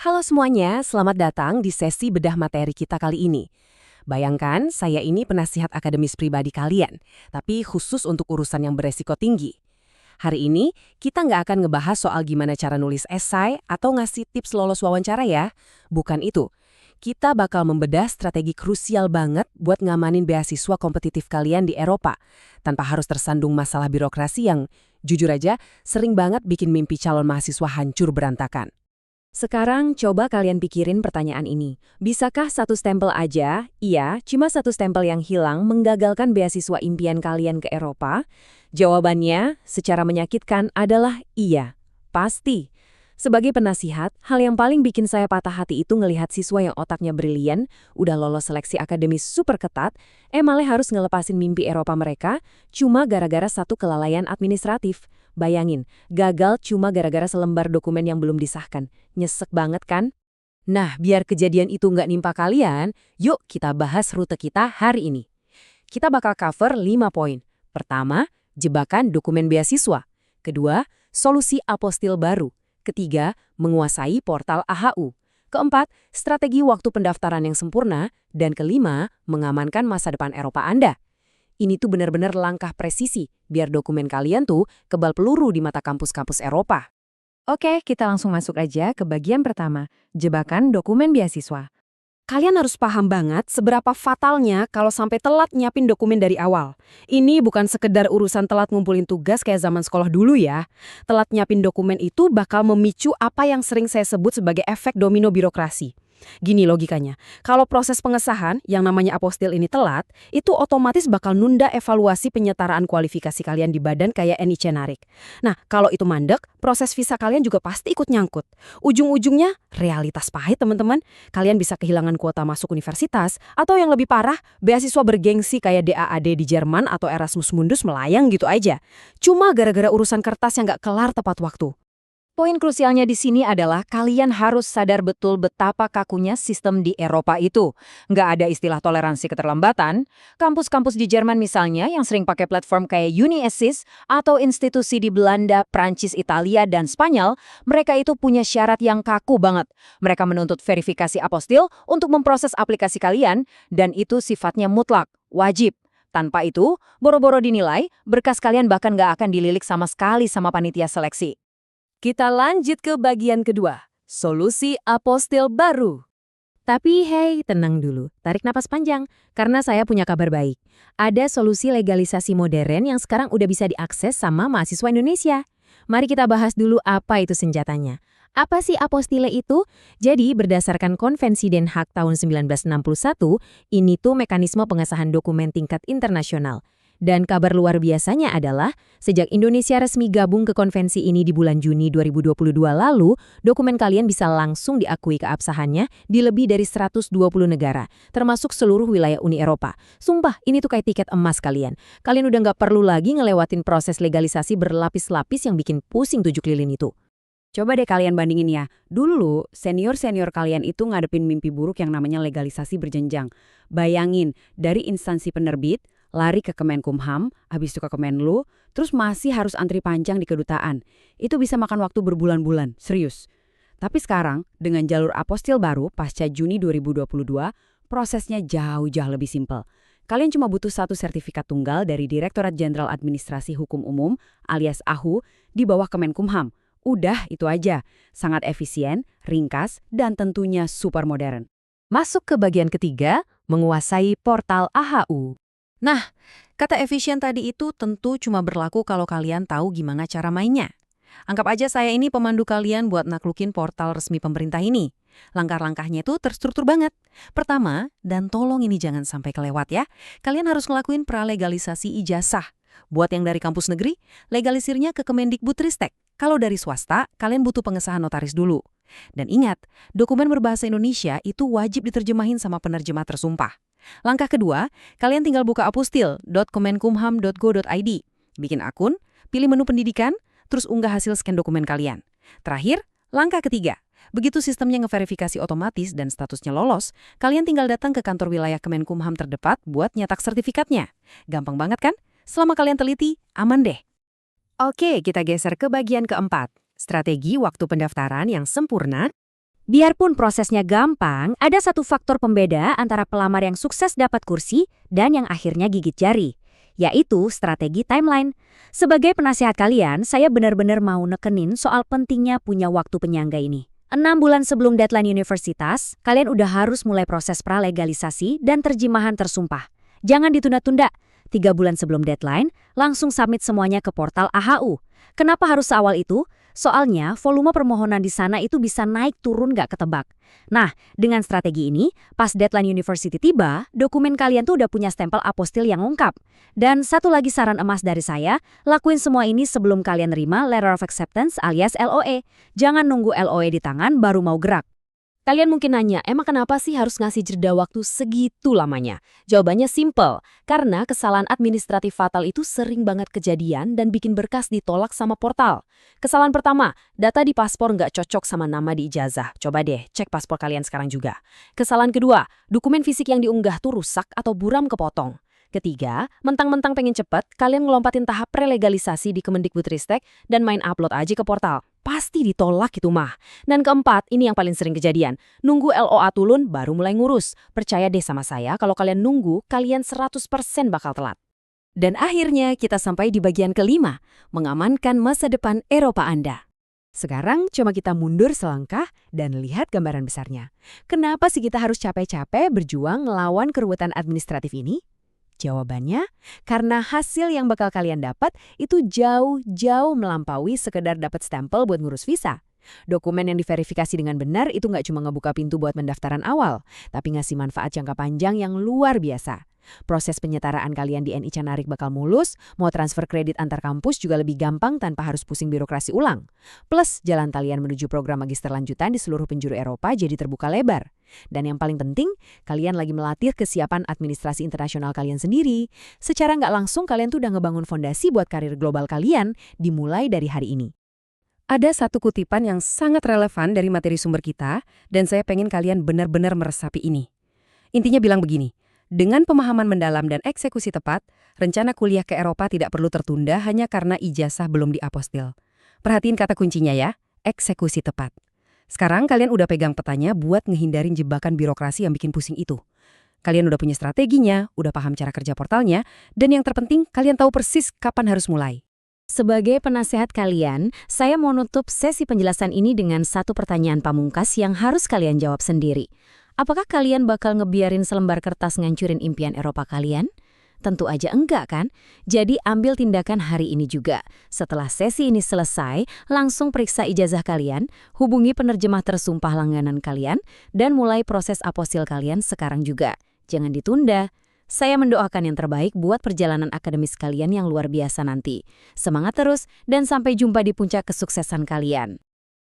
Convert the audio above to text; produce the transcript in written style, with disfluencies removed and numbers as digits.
Halo semuanya, selamat datang di sesi bedah materi kita kali ini. Bayangkan, saya ini penasihat akademis pribadi kalian, tapi khusus untuk urusan yang beresiko tinggi. Hari ini, kita nggak akan ngebahas soal gimana cara nulis esai atau ngasih tips lolos wawancara ya. Bukan itu. Kita bakal membedah strategi krusial banget buat ngamanin beasiswa kompetitif kalian di Eropa, tanpa harus tersandung masalah birokrasi yang, jujur aja, sering banget bikin mimpi calon mahasiswa hancur berantakan. Sekarang coba kalian pikirin pertanyaan ini. Bisakah satu stempel aja, iya, cuma satu stempel yang hilang menggagalkan beasiswa impian kalian ke Eropa? Jawabannya, secara menyakitkan adalah iya. Pasti. Sebagai penasihat, hal yang paling bikin saya patah hati itu ngelihat siswa yang otaknya brilian, udah lolos seleksi akademis super ketat, malah harus ngelepasin mimpi Eropa mereka, cuma gara-gara satu kelalaian administratif. Bayangin, gagal cuma gara-gara selembar dokumen yang belum disahkan. Nyesek banget kan? Nah, biar kejadian itu nggak nimpa kalian, yuk kita bahas rute kita hari ini. Kita bakal cover 5 poin. Pertama, jebakan dokumen beasiswa. Kedua, solusi apostil baru. Ketiga, menguasai portal AHU. Keempat, strategi waktu pendaftaran yang sempurna. Dan kelima, mengamankan masa depan Eropa Anda. Ini tuh benar-benar langkah presisi, biar dokumen kalian tuh kebal peluru di mata kampus-kampus Eropa. Oke, kita langsung masuk aja ke bagian pertama, jebakan dokumen beasiswa. Kalian harus paham banget seberapa fatalnya kalau sampai telat nyiapin dokumen dari awal. Ini bukan sekedar urusan telat ngumpulin tugas kayak zaman sekolah dulu ya. Telat nyiapin dokumen itu bakal memicu apa yang sering saya sebut sebagai efek domino birokrasi. Gini logikanya, kalau proses pengesahan yang namanya apostil ini telat, itu otomatis bakal nunda evaluasi penyetaraan kualifikasi kalian di badan kayak NIC Narik. Nah, kalau itu mandek, proses visa kalian juga pasti ikut nyangkut. Ujung-ujungnya, realitas pahit teman-teman. Kalian bisa kehilangan kuota masuk universitas, atau yang lebih parah, beasiswa bergengsi kayak DAAD di Jerman atau Erasmus Mundus melayang gitu aja. Cuma gara-gara urusan kertas yang nggak kelar tepat waktu. Poin krusialnya di sini adalah kalian harus sadar betul betapa kakunya sistem di Eropa itu. Nggak ada istilah toleransi keterlambatan. Kampus-kampus di Jerman misalnya yang sering pakai platform kayak UniAssist atau institusi di Belanda, Prancis, Italia, dan Spanyol, mereka itu punya syarat yang kaku banget. Mereka menuntut verifikasi apostil untuk memproses aplikasi kalian, dan itu sifatnya mutlak, wajib. Tanpa itu, boro-boro dinilai, berkas kalian bahkan nggak akan dililik sama sekali sama panitia seleksi. Kita lanjut ke bagian kedua, solusi apostil baru. Tapi hey, tenang dulu, tarik napas panjang, karena saya punya kabar baik. Ada solusi legalisasi modern yang sekarang udah bisa diakses sama mahasiswa Indonesia. Mari kita bahas dulu apa itu senjatanya. Apa sih apostile itu? Jadi berdasarkan Konvensi Den Haag tahun 1961, ini tuh mekanisme pengesahan dokumen tingkat internasional. Dan kabar luar biasanya adalah, sejak Indonesia resmi gabung ke konvensi ini di bulan Juni 2022 lalu, dokumen kalian bisa langsung diakui keabsahannya di lebih dari 120 negara, termasuk seluruh wilayah Uni Eropa. Sumpah, ini tuh kayak tiket emas kalian. Kalian udah nggak perlu lagi ngelewatin proses legalisasi berlapis-lapis yang bikin pusing 7 lilin itu. Coba deh kalian bandingin ya, dulu senior-senior kalian itu ngadepin mimpi buruk yang namanya legalisasi berjenjang. Bayangin, dari instansi penerbit, lari ke Kemenkumham, habis itu ke Kemenlu, terus masih harus antri panjang di kedutaan. Itu bisa makan waktu berbulan-bulan, serius. Tapi sekarang, dengan jalur apostil baru pasca Juni 2022, prosesnya jauh-jauh lebih simpel. Kalian cuma butuh satu sertifikat tunggal dari Direktorat Jenderal Administrasi Hukum Umum alias AHU di bawah Kemenkumham. Udah, itu aja. Sangat efisien, ringkas, dan tentunya super modern. Masuk ke bagian ketiga, menguasai portal AHU. Nah, kata efisien tadi itu tentu cuma berlaku kalau kalian tahu gimana cara mainnya. Anggap aja saya ini pemandu kalian buat naklukin portal resmi pemerintah ini. Langkah-langkahnya itu terstruktur banget. Pertama, dan tolong ini jangan sampai kelewat ya, kalian harus ngelakuin pralegalisasi ijazah. Buat yang dari kampus negeri, legalisirnya ke Kemendikbudristek. Kalau dari swasta, kalian butuh pengesahan notaris dulu. Dan ingat, dokumen berbahasa Indonesia itu wajib diterjemahin sama penerjemah tersumpah. Langkah kedua, kalian tinggal buka apostil.kemenkumham.go.id, bikin akun, pilih menu pendidikan, terus unggah hasil scan dokumen kalian. Terakhir, langkah ketiga, begitu sistemnya ngeverifikasi otomatis dan statusnya lolos, kalian tinggal datang ke kantor wilayah Kemenkumham terdekat buat nyetak sertifikatnya. Gampang banget kan? Selama kalian teliti, aman deh. Oke, kita geser ke bagian keempat, strategi waktu pendaftaran yang sempurna. Biarpun prosesnya gampang, ada satu faktor pembeda antara pelamar yang sukses dapat kursi dan yang akhirnya gigit jari, yaitu strategi timeline. Sebagai penasihat kalian, saya benar-benar mau nekenin soal pentingnya punya waktu penyangga ini. 6 bulan sebelum deadline universitas, kalian udah harus mulai proses pralegalisasi dan terjemahan tersumpah. Jangan ditunda-tunda. 3 bulan sebelum deadline, langsung submit semuanya ke portal AHU. Kenapa harus seawal itu? Soalnya volume permohonan di sana itu bisa naik turun gak ketebak. Nah, dengan strategi ini, pas deadline university tiba, dokumen kalian tuh udah punya stempel apostil yang lengkap. Dan satu lagi saran emas dari saya, lakuin semua ini sebelum kalian nerima Letter of Acceptance alias LOE. Jangan nunggu LOE di tangan baru mau gerak. Kalian mungkin nanya, emang kenapa sih harus ngasih jeda waktu segitu lamanya? Jawabannya simple, karena kesalahan administratif fatal itu sering banget kejadian dan bikin berkas ditolak sama portal. Kesalahan pertama, data di paspor nggak cocok sama nama di ijazah. Coba deh, cek paspor kalian sekarang juga. Kesalahan kedua, dokumen fisik yang diunggah tuh rusak atau buram kepotong. Ketiga, mentang-mentang pengen cepet, kalian ngelompatin tahap prelegalisasi di Kemendikbudristek dan main upload aja ke portal. Pasti ditolak itu mah. Dan keempat, ini yang paling sering kejadian. Nunggu LOA turun baru mulai ngurus. Percaya deh sama saya, kalau kalian nunggu, kalian 100% bakal telat. Dan akhirnya kita sampai di bagian kelima, mengamankan masa depan Eropa Anda. Sekarang cuma kita mundur selangkah dan lihat gambaran besarnya. Kenapa sih kita harus capek-capek berjuang ngelawan keruwetan administratif ini? Jawabannya, karena hasil yang bakal kalian dapat itu jauh-jauh melampaui sekedar dapat stempel buat ngurus visa. Dokumen yang diverifikasi dengan benar itu nggak cuma ngebuka pintu buat pendaftaran awal, tapi ngasih manfaat jangka panjang yang luar biasa. Proses penyetaraan kalian di NI Canarik bakal mulus, mau transfer kredit antar kampus juga lebih gampang tanpa harus pusing birokrasi ulang. Plus, jalan kalian menuju program magister lanjutan di seluruh penjuru Eropa jadi terbuka lebar. Dan yang paling penting, kalian lagi melatih kesiapan administrasi internasional kalian sendiri. Secara nggak langsung kalian tuh udah ngebangun fondasi buat karir global kalian, dimulai dari hari ini. Ada satu kutipan yang sangat relevan dari materi sumber kita, dan saya pengen kalian benar-benar meresapi ini. Intinya bilang begini, dengan pemahaman mendalam dan eksekusi tepat, rencana kuliah ke Eropa tidak perlu tertunda hanya karena ijazah belum diapostil. Perhatiin kata kuncinya ya, eksekusi tepat. Sekarang kalian udah pegang petanya buat ngehindarin jebakan birokrasi yang bikin pusing itu. Kalian udah punya strateginya, udah paham cara kerja portalnya, dan yang terpenting kalian tahu persis kapan harus mulai. Sebagai penasehat kalian, saya mau nutup sesi penjelasan ini dengan satu pertanyaan pamungkas yang harus kalian jawab sendiri. Apakah kalian bakal ngebiarin selembar kertas ngancurin impian Eropa kalian? Tentu aja enggak kan? Jadi ambil tindakan hari ini juga. Setelah sesi ini selesai, langsung periksa ijazah kalian, hubungi penerjemah tersumpah langganan kalian, dan mulai proses apostil kalian sekarang juga. Jangan ditunda. Saya mendoakan yang terbaik buat perjalanan akademis kalian yang luar biasa nanti. Semangat terus dan sampai jumpa di puncak kesuksesan kalian.